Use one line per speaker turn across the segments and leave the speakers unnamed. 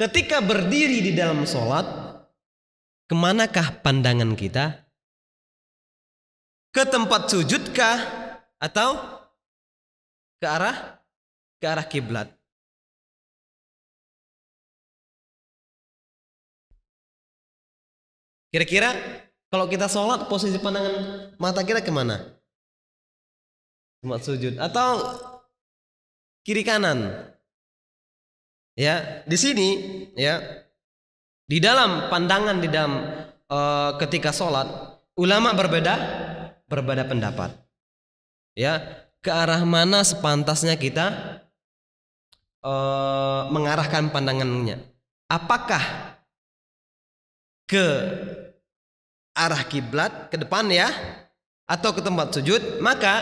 ketika berdiri di dalam sholat, kemanakah pandangan kita? Ke tempat sujudkah atau ke arah kiblat? Kira-kira kalau kita sholat, posisi pandangan mata kita kemana? Tempat sujud atau kiri kanan? Ya, di sini ya, di dalam pandangan di dalam ketika sholat, ulama berbeda pendapat. Ya, ke arah mana sepantasnya kita mengarahkan pandangannya? Apakah ke arah kiblat, ke depan ya, atau ke tempat sujud? Maka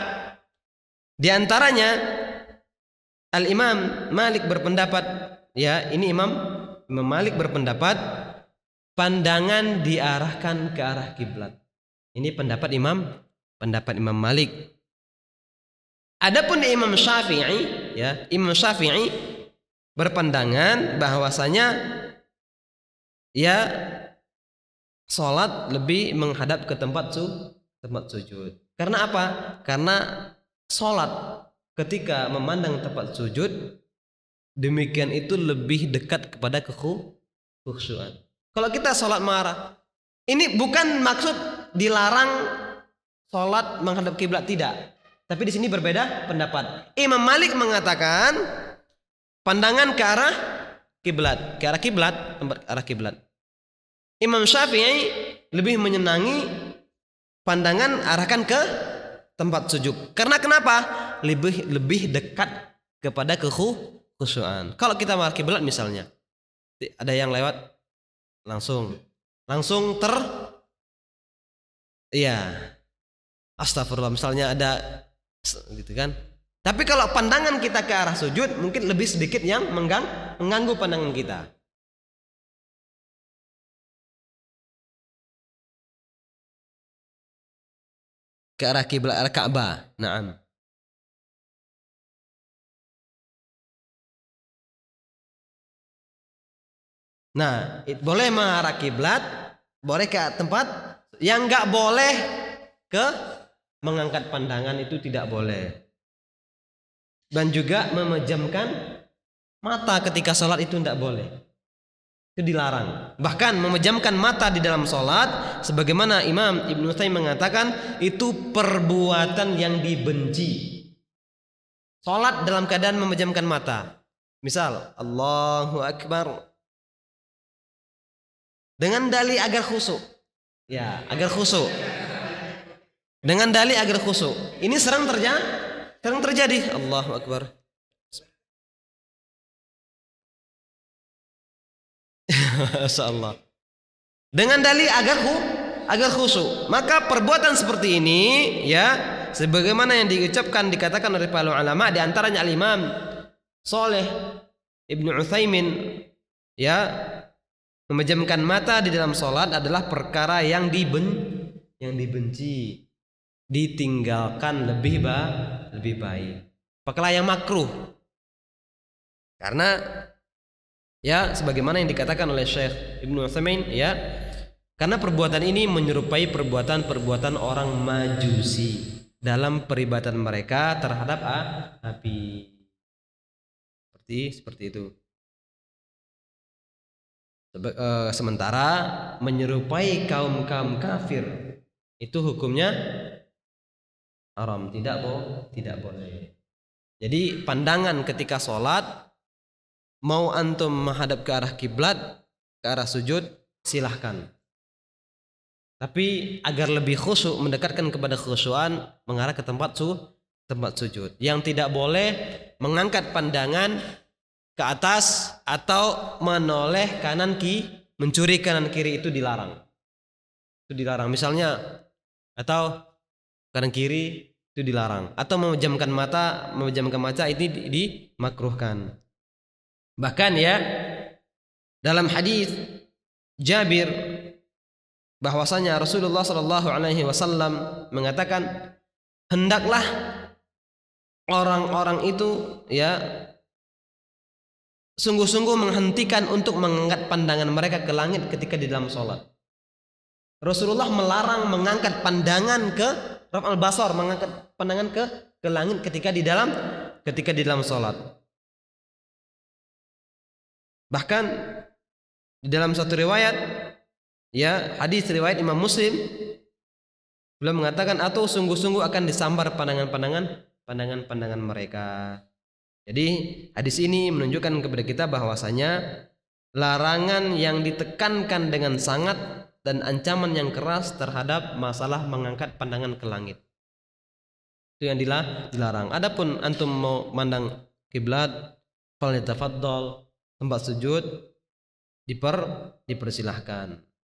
diantaranya Al-Imam Malik berpendapat, ya, ini Imam Malik berpendapat pandangan diarahkan ke arah kiblat. Ini pendapat Imam Malik. Adapun Imam Syafi'i, ya, Imam Syafi'i berpandangan bahwasanya ya, sholat lebih menghadap ke tempat sujud. Karena apa? Karena sholat ketika memandang tempat sujud, demikian itu lebih dekat kepada kekhusyuan. Kalau kita sholat marah, ini bukan maksud dilarang sholat menghadap kiblat, tidak. Tapi di sini berbeda pendapat. Imam Malik mengatakan pandangan ke arah kiblat, arah kiblat. Imam Syafi'i lebih menyenangi pandangan arahkan ke tempat sujud. Karena kenapa? Lebih dekat kepada kekhusyuan. Kalau kita menghadap kiblat misalnya, ada yang lewat langsung iya, astagfirullah, misalnya ada gitu kan. Tapi kalau pandangan kita ke arah sujud, mungkin lebih sedikit yang mengganggu pandangan kita. Ke arah kiblat, arah Ka'bah. Naam. Nah, boleh mengarah kiblat, boleh ke tempat. Yang enggak boleh ke mengangkat pandangan, itu tidak boleh. Dan juga memejamkan mata ketika sholat itu tidak boleh. Itu dilarang. Bahkan memejamkan mata di dalam sholat, sebagaimana Imam Ibnu Utsaimin mengatakan, itu perbuatan yang dibenci. Sholat dalam keadaan memejamkan mata. Misal, Allahu Akbar, dengan dalih agar khusyuk. Ya, agar khusyuk. Dengan dalih agar khusyuk. Ini sering terjadi. Allahu Akbar. Masyaallah. Dengan dalih agar khusyuk. Maka perbuatan seperti ini, ya, sebagaimana yang dikatakan oleh para ulama, di antaranya Al-Imam Shalih Ibnu Utsaimin, ya, memejamkan mata di dalam sholat adalah perkara yang dibenci, ditinggalkan lebih baik. Perkara yang makruh. Karena ya, sebagaimana yang dikatakan oleh Syekh Ibnu Utsaimin, ya, karena perbuatan ini menyerupai perbuatan orang Majusi dalam peribadatan mereka terhadap api. Seperti itu. Sementara menyerupai kaum kafir itu hukumnya haram, tidak boleh. Jadi pandangan ketika sholat, mau antum menghadap ke arah kiblat, ke arah sujud, silahkan. Tapi agar lebih khusyuk, mendekatkan kepada khusyuan, mengarah ke tempat sujud. Yang tidak boleh mengangkat pandangan ke atas atau menoleh mencuri kanan kiri, itu dilarang. Misalnya, atau kanan kiri itu dilarang, atau memejamkan mata ini dimakruhkan. Bahkan ya, dalam hadis Jabir bahwasanya Rasulullah Shallallahu Alaihi Wasallam mengatakan, hendaklah orang-orang itu, ya, sungguh-sungguh menghentikan untuk mengangkat pandangan mereka ke langit ketika di dalam sholat. Rasulullah melarang mengangkat pandangan ke raf'al basar, mengangkat pandangan ke langit ketika di dalam sholat. Bahkan di dalam satu riwayat, ya hadis riwayat Imam Muslim, beliau mengatakan atau sungguh-sungguh akan disambar pandangan mereka. Jadi hadis ini menunjukkan kepada kita bahwasanya larangan yang ditekankan dengan sangat dan ancaman yang keras terhadap masalah mengangkat pandangan ke langit. Itu yang dilarang. Adapun antum mau mandang kiblat, falyatafaddal, tempat sujud dipersilahkan.